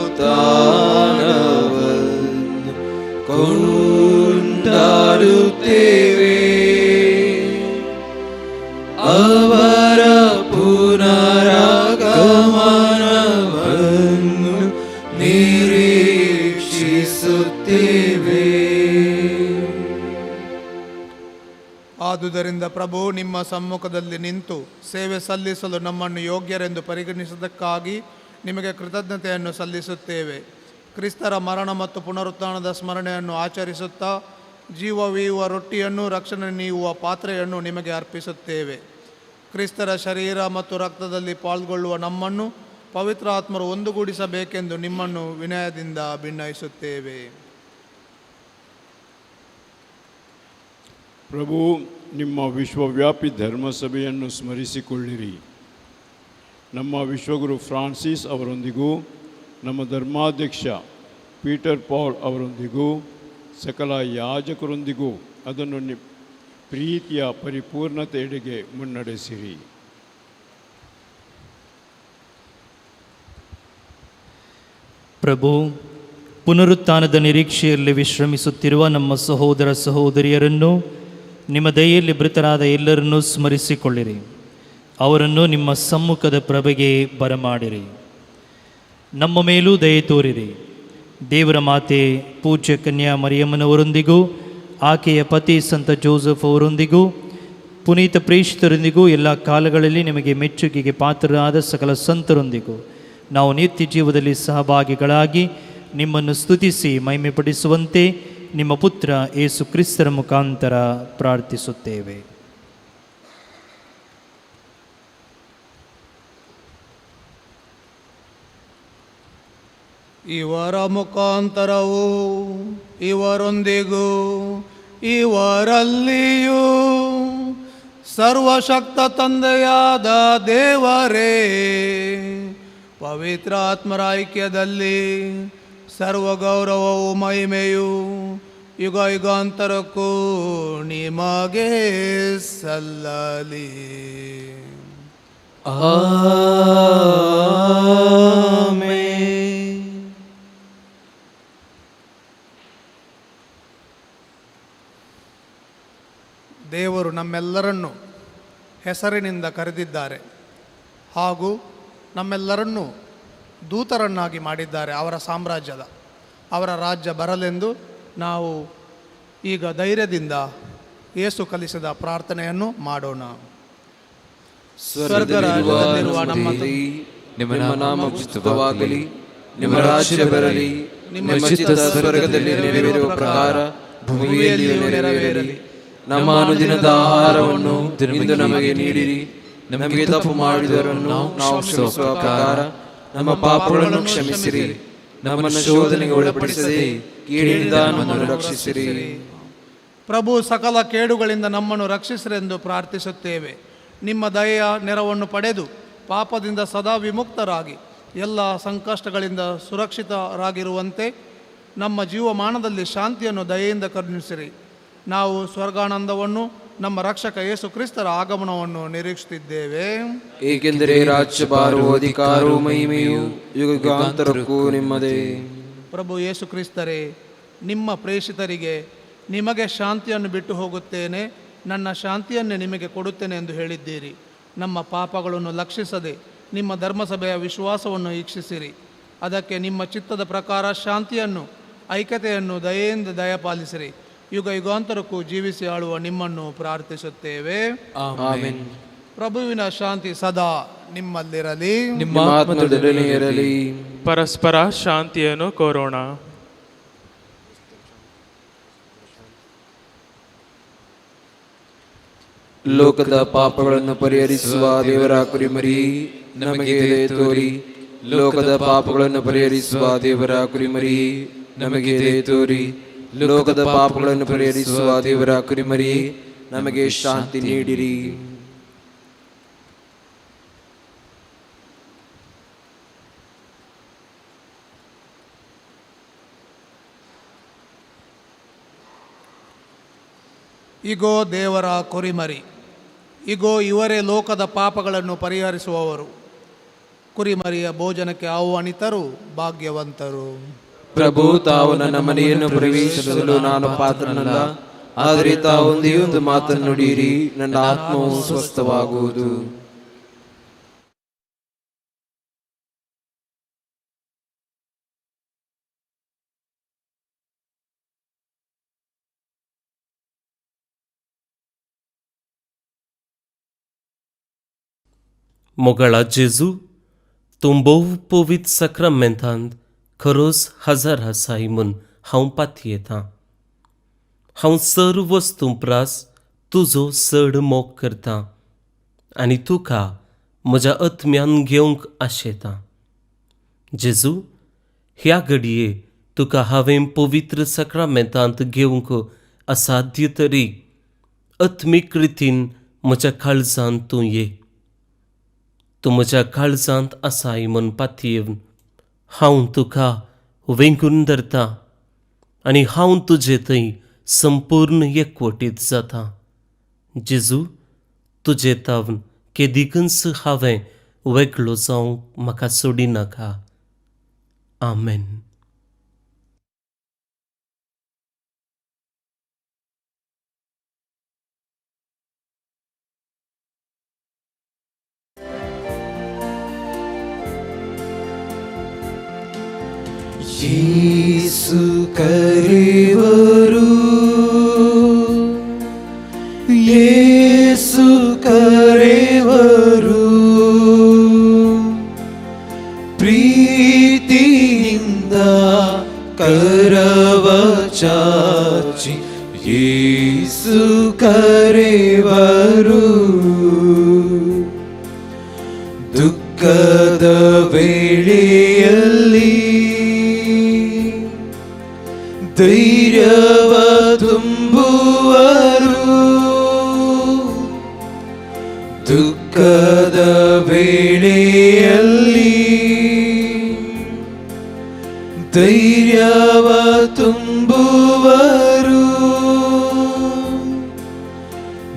ಕೊಂಡಾಡುತ್ತೇವೆ, ಅವರ ಪುನರಾಗಮನವನ್ನು ನಿರೀಕ್ಷಿಸುತ್ತೇವೆ. ಆದುದರಿಂದ ಪ್ರಭು, ನಿಮ್ಮ ಸಮ್ಮುಖದಲ್ಲಿ ನಿಂತು ಸೇವೆ ಸಲ್ಲಿಸಲು ನಮ್ಮನ್ನು ಯೋಗ್ಯರೆಂದು ಪರಿಗಣಿಸಿದ್ದಕ್ಕಾಗಿ ನಿಮಗೆ ಕೃತಜ್ಞತೆಯನ್ನು ಸಲ್ಲಿಸುತ್ತೇವೆ. ಕ್ರಿಸ್ತರ ಮರಣ ಮತ್ತು ಪುನರುತ್ಥಾನದ ಸ್ಮರಣೆಯನ್ನು ಆಚರಿಸುತ್ತಾ ಜೀವವೀಯುವ ರೊಟ್ಟಿಯನ್ನು, ರಕ್ಷಣೆ ನೀಡುವ ಪಾತ್ರೆಯನ್ನು ನಿಮಗೆ ಅರ್ಪಿಸುತ್ತೇವೆ. ಕ್ರಿಸ್ತರ ಶರೀರ ಮತ್ತು ರಕ್ತದಲ್ಲಿ ಪಾಲ್ಗೊಳ್ಳುವ ನಮ್ಮನ್ನು ಪವಿತ್ರ ಆತ್ಮರು ಒಂದುಗೂಡಿಸಬೇಕೆಂದು ನಿಮ್ಮನ್ನು ವಿನಯದಿಂದ ಭಿನ್ನಯಿಸುತ್ತೇವೆ. ಪ್ರಭು, ನಿಮ್ಮ ವಿಶ್ವವ್ಯಾಪಿ ಧರ್ಮಸಭೆಯನ್ನು ಸ್ಮರಿಸಿಕೊಳ್ಳಿರಿ. ನಮ್ಮ ವಿಶ್ವಗುರು ಫ್ರಾನ್ಸಿಸ್ ಅವರೊಂದಿಗೂ ನಮ್ಮ ಧರ್ಮಾಧ್ಯಕ್ಷ ಪೀಟರ್ ಪಾಲ್ ಅವರೊಂದಿಗೂ ಸಕಲ ಯಾಜಕರೊಂದಿಗೂ ಅದನ್ನು ಪ್ರೀತಿಯ ಪರಿಪೂರ್ಣತೆಯೆಡೆಗೆ ಮುನ್ನಡೆಸಿರಿ. ಪ್ರಭು, ಪುನರುತ್ಥಾನದ ನಿರೀಕ್ಷೆಯಲ್ಲಿ ವಿಶ್ರಮಿಸುತ್ತಿರುವ ನಮ್ಮ ಸಹೋದರ ಸಹೋದರಿಯರನ್ನು, ನಿಮ್ಮ ದಯೆಯಲ್ಲಿ ಮೃತರಾದ ಎಲ್ಲರನ್ನೂ ಸ್ಮರಿಸಿಕೊಳ್ಳಿರಿ. ಅವರನ್ನು ನಿಮ್ಮ ಸಮ್ಮುಖದ ಪ್ರಭೆಗೆ ಬರಮಾಡಿರಿ. ನಮ್ಮ ಮೇಲೂ ದಯೆ ತೋರಿರಿ. ದೇವರ ಮಾತೆ ಪೂಜ್ಯ ಕನ್ಯಾ ಮರಿಯಮ್ಮನವರೊಂದಿಗೂ, ಆಕೆಯ ಪತಿ ಸಂತ ಜೋಸೆಫ್ ಅವರೊಂದಿಗೂ, ಪುನೀತ ಪ್ರೇಷಿತರೊಂದಿಗೂ, ಎಲ್ಲ ಕಾಲಗಳಲ್ಲಿ ನಿಮಗೆ ಮೆಚ್ಚುಗೆಗೆ ಪಾತ್ರರಾದ ಸಕಲ ಸಂತರೊಂದಿಗೂ ನಾವು ನಿತ್ಯ ಜೀವದಲ್ಲಿ ಸಹಭಾಗಿಗಳಾಗಿ ನಿಮ್ಮನ್ನು ಸ್ತುತಿಸಿ ಮಹಿಮೆಪಡಿಸುವಂತೆ ನಿಮ್ಮ ಪುತ್ರ ಯೇಸು ಕ್ರಿಸ್ತರ ಮುಖಾಂತರ ಪ್ರಾರ್ಥಿಸುತ್ತೇವೆ. ಇವರ ಮುಖಾಂತರವೂ ಇವರೊಂದಿಗೂ ಇವರಲ್ಲಿಯೂ ಸರ್ವಶಕ್ತ ತಂದೆಯಾದ ದೇವರೇ, ಪವಿತ್ರ ಆತ್ಮರ ಐಕ್ಯದಲ್ಲಿ ಸರ್ವ ಗೌರವವು ಮಹಿಮೆಯು ಯುಗ ಯುಗಾಂತರಕ್ಕೂ ನಿಮಗೆ ಸಲ್ಲಲಿ. ಆಮೆನ್. ದೇವರು ನಮ್ಮೆಲ್ಲರನ್ನು ಹೆಸರಿನಿಂದ ಕರೆದಿದ್ದಾರೆ ಹಾಗೂ ನಮ್ಮೆಲ್ಲರನ್ನೂ ದೂತರನ್ನಾಗಿ ಮಾಡಿದ್ದಾರೆ. ಅವರ ಸಾಮ್ರಾಜ್ಯದ, ಅವರ ರಾಜ್ಯ ಬರಲೆಂದು ನಾವು ಈಗ ಧೈರ್ಯದಿಂದ ಯೇಸು ಕಲಿಸಿದ ಪ್ರಾರ್ಥನೆಯನ್ನು ಮಾಡೋಣ. ಸ್ವರ್ಗರಾಜ್ಯದಲ್ಲಿರುವ ನಮ್ಮ ತಂದೆಯೇ, ನಿಮ್ಮ ನಾಮ ಪೂಜಿತವಾಗಲಿ, ನಿಮ್ಮ ರಾಜ್ಯ ಬರಲಿ, ನಿಮ್ಮ ಚಿತ್ತ ಸ್ವರ್ಗದಲ್ಲಿ ನೆರವೇರುವ ಪ್ರಕಾರ ಭೂಮಿಯಲ್ಲಿಯೂ ನೆರವೇರಲಿ. ನಮ್ಮ ಅನುದಿನದ ಆಹಾರವನ್ನು ಇಂದು ನಮಗೆ ನೀಡಿರಿ. ನಮಗೆ ತಪ್ಪು ಮಾಡಿದವರನ್ನು ನಾವು ಕ್ಷಮಿಸುವ ಪ್ರಕಾರ ನಮ್ಮ ಪಾಪಗಳನ್ನು ಕ್ಷಮಿಸಿರಿ. ನಮ್ಮನ್ನು ಶೋಧನೆಗೆ ಒಳಪಡಿಸದೆ ಕೀಳಿನಿಂದ ನಮ್ಮನ್ನು ರಕ್ಷಿಸಿರಿ. ಪ್ರಭು, ಸಕಲ ಕೇಡುಗಳಿಂದ ನಮ್ಮನ್ನು ರಕ್ಷಿಸಿರೆಂದು ಪ್ರಾರ್ಥಿಸುತ್ತೇವೆ. ನಿಮ್ಮ ದಯೆಯ ನೆರವನ್ನು ಪಡೆದು ಪಾಪದಿಂದ ಸದಾ ವಿಮುಕ್ತರಾಗಿ ಎಲ್ಲ ಸಂಕಷ್ಟಗಳಿಂದ ಸುರಕ್ಷಿತರಾಗಿರುವಂತೆ ನಮ್ಮ ಜೀವಮಾನದಲ್ಲಿ ಶಾಂತಿಯನ್ನು ದಯೆಯಿಂದ ಕರುಣಿಸಿರಿ. ನಾವು ಸ್ವರ್ಗಾನಂದವನ್ನು, ನಮ್ಮ ರಕ್ಷಕ ಯೇಸು ಕ್ರಿಸ್ತರ ಆಗಮನವನ್ನು ನಿರೀಕ್ಷಿಸುತ್ತಿದ್ದೇವೆ. ಏಕೆಂದರೆ ರಾಜ್ಯಭಾರವು, ಅಧಿಕಾರವು, ಮಹಿಮೆಯು ಯುಗಾಂತರಕ್ಕೂ ನಿಮ್ಮದೇ. ಪ್ರಭು ಯೇಸು ಕ್ರಿಸ್ತರೇ, ನಿಮ್ಮ ಪ್ರೇಷಿತರಿಗೆ ನಿಮಗೆ ಶಾಂತಿಯನ್ನು ಬಿಟ್ಟು ಹೋಗುತ್ತೇನೆ, ನನ್ನ ಶಾಂತಿಯನ್ನೇ ನಿಮಗೆ ಕೊಡುತ್ತೇನೆ ಎಂದು ಹೇಳಿದ್ದೀರಿ. ನಮ್ಮ ಪಾಪಗಳನ್ನು ಲಕ್ಷಿಸದೆ ನಿಮ್ಮ ಧರ್ಮಸಭೆಯ ವಿಶ್ವಾಸವನ್ನು ಈಕ್ಷಿಸಿರಿ. ಅದಕ್ಕೆ ನಿಮ್ಮ ಚಿತ್ತದ ಪ್ರಕಾರ ಶಾಂತಿಯನ್ನು, ಐಕ್ಯತೆಯನ್ನು ದಯೆಯಿಂದ ದಯಪಾಲಿಸಿರಿ. ಯುಗ ಯುಗಾಂತರಕ್ಕೂ ಜೀವಿಸಿ ಆಳುವ ನಿಮ್ಮನ್ನು ಪ್ರಾರ್ಥಿಸುತ್ತೇವೆ. ಆಮೆನ್. ಪ್ರಭುವಿನ ಶಾಂತಿ ಸದಾ ನಿಮ್ಮಲ್ಲಿರಲಿ, ನಿಮ್ಮ ಆತ್ಮದೊಡನೆ ಇರಲಿ. ಪರಸ್ಪರ ಶಾಂತಿಯನ್ನು ಕೋರೋಣ. ಲೋಕದ ಪಾಪಗಳನ್ನು ಪರಿಹರಿಸುವ ದೇವರ ಕುರಿಮರಿ, ನಮಗೆ ದಯೆ ತೋರಿ. ಲೋಕದ ಪಾಪಗಳನ್ನು ಪರಿಹರಿಸುವ ದೇವರ ಕುರಿಮರಿ, ನಮಗೆ ದಯೆ ತೋರಿ. ಲೋಕದ ಪಾಪಗಳನ್ನು ಪರಿಹರಿಸುವ ದೇವರ ಕುರಿಮರಿ, ನಮಗೆ ಶಾಂತಿ ನೀಡಿರಿ. ಇಗೋ ದೇವರ ಕುರಿಮರಿ, ಇಗೋ ಇವರೇ ಲೋಕದ ಪಾಪಗಳನ್ನು ಪರಿಹರಿಸುವವರು. ಕುರಿಮರಿಯ ಭೋಜನಕ್ಕೆ ಆಹ್ವಾನಿತರು ಭಾಗ್ಯವಂತರು. ಪ್ರಭು, ತಾವು ನನ್ನ ಮನೆಯನ್ನು ಪ್ರವೇಶಿಸಲು ನಾನು ಪಾತ್ರನಲ್ಲ, ಆದರೆ ತಾವು ಒಂದೇ ಒಂದು ಮಾತನ್ನು ನುಡಿಯಿರಿ, ನನ್ನ ಆತ್ಮವು ಸ್ವಸ್ಥವಾಗುವುದು. Mogala Jezu, tumbou povit sacramentant, खरोच हजार हसाईमून हांव पातयेतां. हांव सर्व वस्तूंपरास तुजो चड मोग करतां आनी तुका म्हज्या आत्म्यान घेवंक आशेतां. जेजू, ह्या घडये तुका हांवें पवित्र सक्रमेंतांत घेवंक असाध्य तरी आत्मीक रितीन म्हज्या काळजांत तूं ये. तूं म्हज्या काळजांत आसाय म्हूण पातयेवन हांव तुका वेंगून धरतां आनी हांव तुजे थंय संपूर्ण एकवटीत जातां. जेजू, तुजे तावन केदिकच हांवें वेगळो जावंक म्हाका सोडिनाका. आमेन. ಯೇಸು ಕರೆವರು, ಯೇಸು ಕರೆವರು, ಪ್ರೀತಿಯಿಂದ ಕರವ ಚಾಚಿ ಯೇಸು ಕರೆವರು. ದುಃಖದ ವೇಳೆಯಲ್ಲಿ ಧೈರ್ಯವ ತುಂಬುವರು. ದುಃಖದ ವೇಳೆಯಲ್ಲಿ ಧೈರ್ಯವ ತುಂಬುವರು.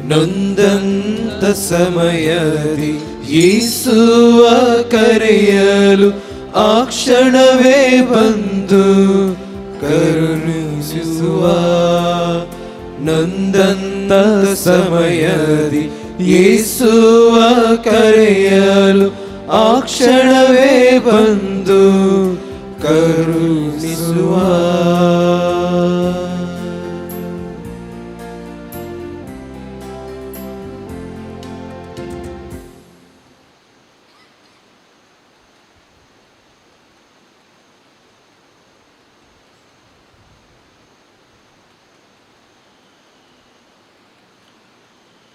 ನೊಂದಂತ ಸಮಯದಿ ಯೇಸುವ ಕರೆಯಲು ಆ ಕ್ಷಣವೇ ಬಂದು ಕರುಣಿಸುವ. ನೊಂದಂತ ಸಮಯದಿ ಯೇಸುವ ಕರೆಯಲು ಆ ಕ್ಷಣವೇ ಬಂದು ಕರುಣಿಸುವ.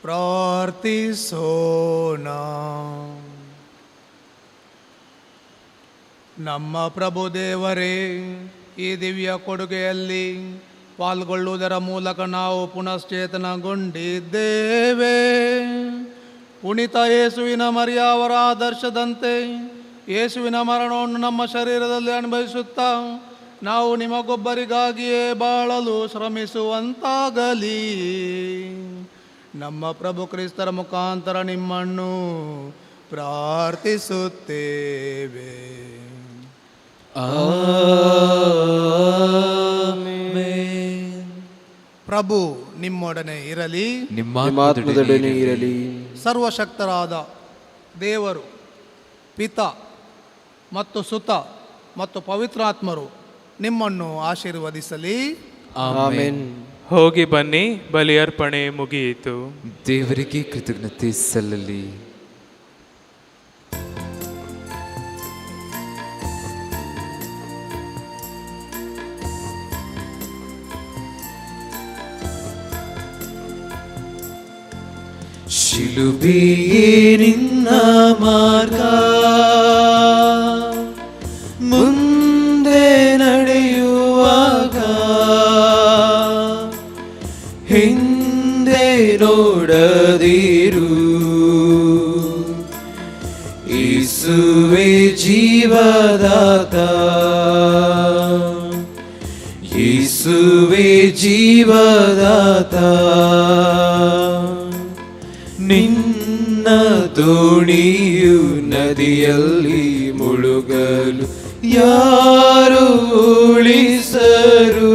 ಪ್ರಾರ್ಥಿಸೋಣ. ನಮ್ಮ ಪ್ರಭು ದೇವರೇ, ಈ ದಿವ್ಯ ಕೊಡುಗೆಯಲ್ಲಿ ಪಾಲ್ಗೊಳ್ಳುವುದರ ಮೂಲಕ ನಾವು ಪುನಶ್ಚೇತನಗೊಂಡಿದ್ದೇವೆ. ಪುನೀತ ಯೇಸುವಿನ ಮರಿಯವರ ಆದರ್ಶದಂತೆ ಯೇಸುವಿನ ಮರಣವನ್ನು ನಮ್ಮ ಶರೀರದಲ್ಲಿ ಅನುಭವಿಸುತ್ತಾ ನಾವು ನಿಮಗೊಬ್ಬರಿಗಾಗಿಯೇ ಬಾಳಲು ಶ್ರಮಿಸುವಂತಾಗಲಿ. ನಮ್ಮ ಪ್ರಭು ಕ್ರಿಸ್ತರ ಮುಖಾಂತರ ನಿಮ್ಮನ್ನು ಪ್ರಾರ್ಥಿಸುತ್ತೇವೆ. ಪ್ರಭು ನಿಮ್ಮೊಡನೆ ಇರಲಿ, ನಿಮ್ಮ ಆತ್ಮದೊಡನೆ ಇರಲಿ. ಸರ್ವಶಕ್ತರಾದ ದೇವರು ಪಿತ ಮತ್ತು ಸುತ ಮತ್ತು ಪವಿತ್ರಾತ್ಮರು ನಿಮ್ಮನ್ನು ಆಶೀರ್ವದಿಸಲಿ. ಆಮೆನ್. ಹೋಗಿ ಬನ್ನಿ, ಬಲಿಯರ್ಪಣೆ ಮುಗಿಯಿತು. ದೇವರಿಗೆ ಕೃತಜ್ಞತೆ ಸಲ್ಲಲಿ. ಶಿಲುಬೆಯೇ ನಿನ್ನ ಮಾರ್ಗ, ಮುಂದೆ ನಡೆಯುವಾಗ ಹಿಂದೆ ನೋಡದಿರು. ಯೇಸುವೇ ಜೀವದಾತ, ಯೇಸುವೇ ಜೀವದಾತ. ನಿನ್ನ ದೋಣಿಯು ನದಿಯಲ್ಲಿ ಮುಳುಗಲು ಯಾರು ಉಳಿಸರು.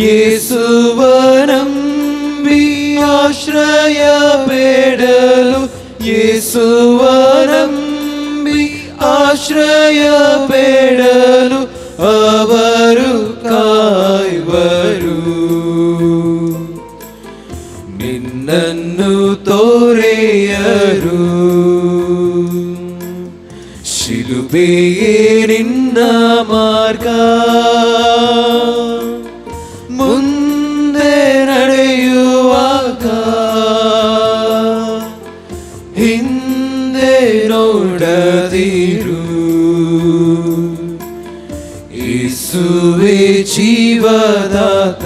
ಯೇಸುವನಂಬಿ ಆಶ್ರಯ ಬೇಡಲು, ಯೇಸುವನಂಬಿ ಆಶ್ರಯ ಬೇಡಲು ಅವರು ಕಾಯುವರು. ನಿನ್ನನ್ನು ತೋರೆಯರು. ಶಿಲುಬೆಯೇ ನಿನ್ನ ಮಾರ್ಗ, ಮುಂದೆ ನಡೆಯುವಾಗ ಹಿಂದೆ ನೋಡದಿರು. ಯೇಸುವೇ ಜೀವದಾತ,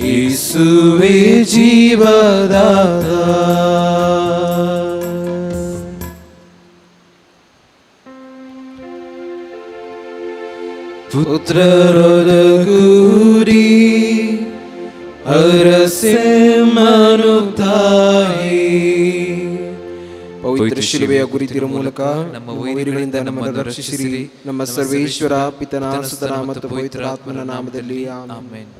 ಯೇಸುವೇ ಜೀವದಾತ. ಪುತ್ರರೊದಗೂಡಿ ಅರಸೆ ಮನುತಾಯಿ, ಪವಿತ್ರ ಶಿಲುಬೆಯ ಕುರಿತಿರುವ ಮೂಲಕ ನಮ್ಮ ವೈರಿಗಳಿಂದ ನಮ್ಮನ್ನು ರಕ್ಷಿಸಿರಿ. ನಮ್ಮ ಸರ್ವೇಶ್ವರ ಪಿತನ ಸುತನ ಮತ್ತು ಪವಿತ್ರಾತ್ಮನ ನಾಮದಲ್ಲಿ ಆಮೆನ್.